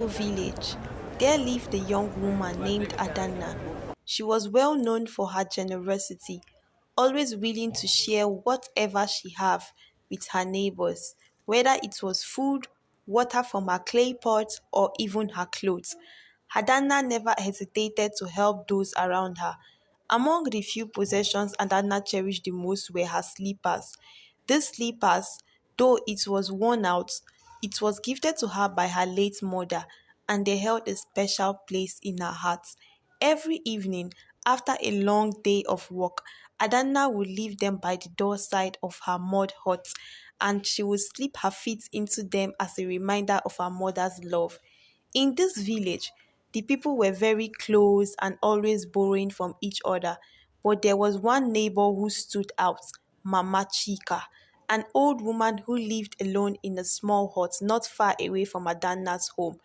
Village, there lived a young woman named Adanna. She was well known for her generosity, always willing to share whatever she had with her neighbors, whether it was food, water from her clay pot, or even her clothes. Adanna never hesitated to help those around her. Among the few possessions Adanna cherished the most were her slippers. These slippers, though it was worn out, it was gifted to her by her late mother, and they held a special place in her heart. Every evening, after a long day of work, Adanna would leave them by the doorside of her mud hut, and she would slip her feet into them as a reminder of her mother's love. In this village, the people were very close and always borrowing from each other. But there was one neighbor who stood out, Mama Chika, an old woman who lived alone in a small hut not far away from Adanna's home.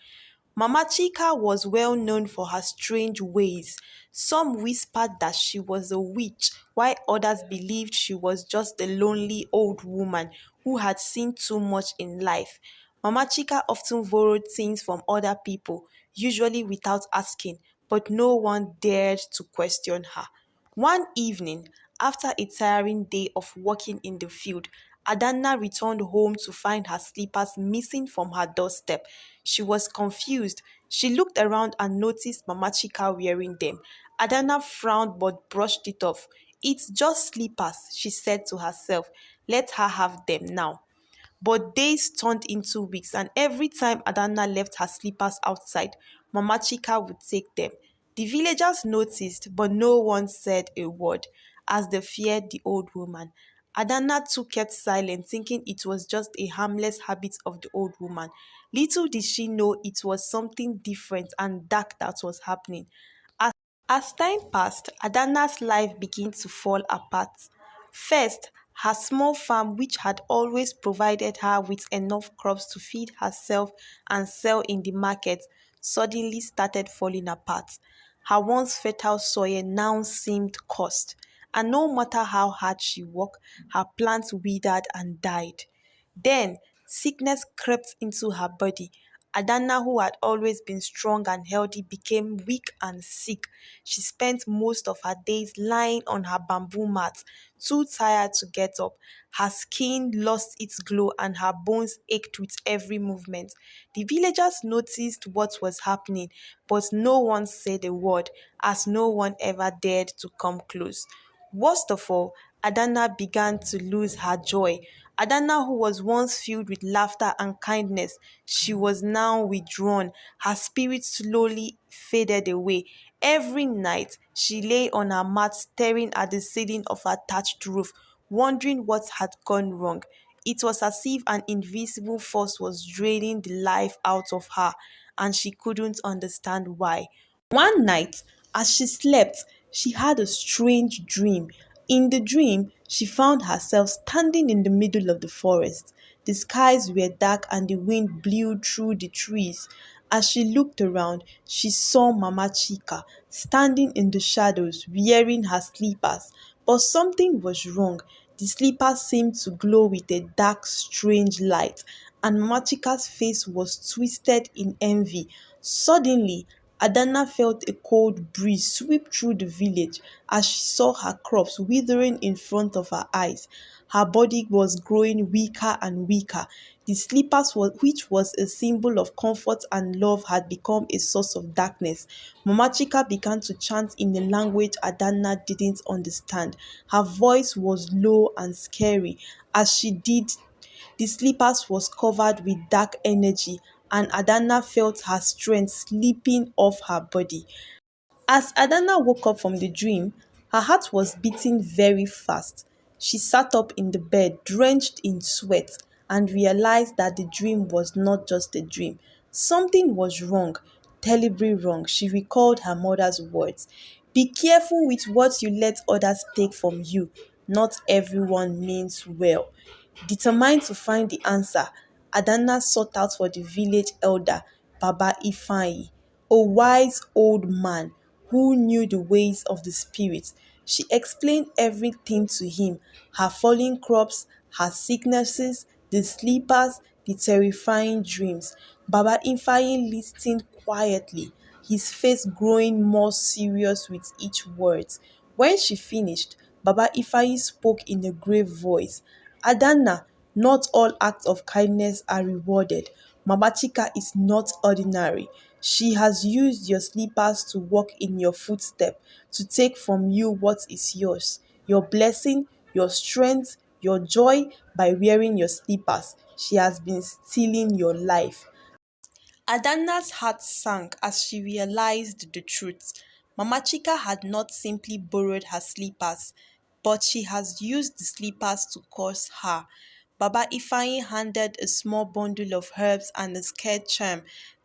Mama Chika was well known for her strange ways. Some whispered that she was a witch, while others believed she was just a lonely old woman who had seen too much in life. Mama Chika often borrowed things from other people, usually without asking, but no one dared to question her. One evening, after a tiring day of working in the field, Adanna returned home to find her slippers missing from her doorstep. She was confused. She looked around and noticed Mama Chika wearing them. Adanna frowned but brushed it off. It's just slippers, she said to herself. Let her have them now. But days turned into weeks, and every time Adanna left her slippers outside, Mama Chika would take them. The villagers noticed, but no one said a word, as they feared the old woman. Adanna too kept silent, thinking it was just a harmless habit of the old woman. Little did she know it was something different and dark that was happening. As time passed, Adanna's life began to fall apart. First, her small farm, which had always provided her with enough crops to feed herself and sell in the market, suddenly started falling apart. Her once fertile soil now seemed cursed, and no matter how hard she worked, her plants withered and died. Then sickness crept into her body. Adanna, who had always been strong and healthy, became weak and sick. She spent most of her days lying on her bamboo mat, too tired to get up. Her skin lost its glow and her bones ached with every movement. The villagers noticed what was happening, but no one said a word, as no one ever dared to come close. Worst of all, Adanna began to lose her joy. Adanna, who was once filled with laughter and kindness, she was now withdrawn. Her spirit slowly faded away. Every night, she lay on her mat staring at the ceiling of her thatched roof, wondering what had gone wrong. It was as if an invisible force was draining the life out of her, and she couldn't understand why. One night, as she slept, she had a strange dream. In the dream, she found herself standing in the middle of the forest. The skies were dark and the wind blew through the trees. As she looked around, she saw Mama Chika standing in the shadows wearing her slippers. But something was wrong. The slippers seemed to glow with a dark, strange light, and Mama Chika's face was twisted in envy. Suddenly, Adanna felt a cold breeze sweep through the village as she saw her crops withering in front of her eyes. Her body was growing weaker and weaker. The slippers, which was a symbol of comfort and love, had become a source of darkness. Mama Chika began to chant in a language Adanna didn't understand. Her voice was low and scary. As she did, the slippers was covered with dark energy, and Adanna felt her strength slipping off her body. As Adanna woke up from the dream, her heart was beating very fast. She sat up in the bed, drenched in sweat, and realized that the dream was not just a dream. Something was wrong, terribly wrong. She recalled her mother's words. Be careful with what you let others take from you. Not everyone means well. Determined to find the answer, Adanna sought out for the village elder, Baba Ifeanyi, a wise old man who knew the ways of the spirit. She explained everything to him: her falling crops, her sicknesses, the sleepers, the terrifying dreams. Baba Ifeanyi listened quietly, his face growing more serious with each word. When she finished, Baba Ifeanyi spoke in a grave voice. Adanna, not all acts of kindness are rewarded. Mama Chika is not ordinary. She has used your slippers to walk in your footstep, to take from you what is yours. Your blessing, your strength, your joy by wearing your slippers. She has been stealing your life. Adanna's heart sank as she realized the truth. Mama Chika had not simply borrowed her slippers, but she has used the slippers to curse her. Baba Ifeanyi handed a small bundle of herbs and a scared charm,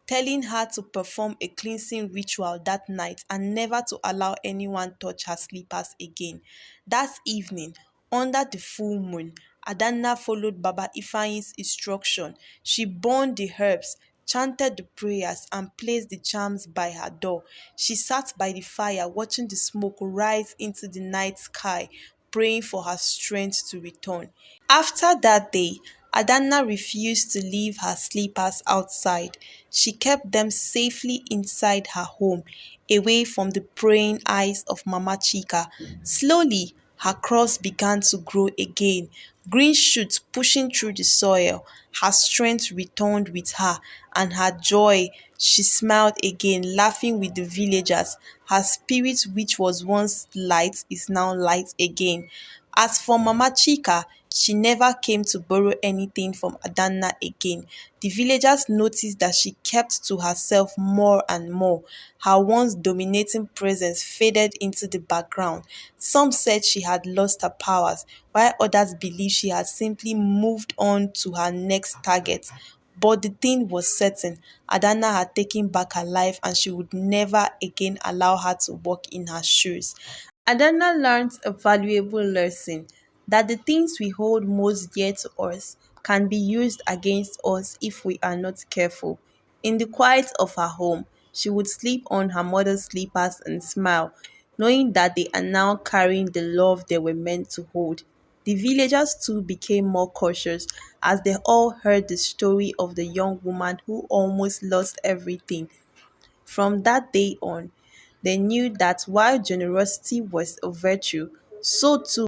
telling her to perform a cleansing ritual that night and never to allow anyone touch her slippers again. That evening, under the full moon, Adanna followed Baba Ifeanyi's instruction. She burned the herbs, chanted the prayers, and placed the charms by her door. She sat by the fire, watching the smoke rise into the night sky, praying for her strength to return. After that day, Adanna refused to leave her slippers outside. She kept them safely inside her home, away from the praying eyes of Mama Chika. Slowly, her cross began to grow again, green shoots pushing through the soil. Her strength returned with her, and her joy. She smiled again, laughing with the villagers. Her spirit, which was once light, is now light again. As for Mama Chika, she never came to borrow anything from Adanna again. The villagers noticed that she kept to herself more and more. Her once dominating presence faded into the background. Some said she had lost her powers, while others believed she had simply moved on to her next target. But the thing was certain, Adanna had taken back her life and she would never again allow her to walk in her shoes. Adanna learned a valuable lesson that the things we hold most dear to us can be used against us if we are not careful. In the quiet of her home, she would sleep on her mother's slippers and smile, knowing that they are now carrying the love they were meant to hold. The villagers too became more cautious as they all heard the story of the young woman who almost lost everything. From that day on, they knew that while generosity was a virtue, so too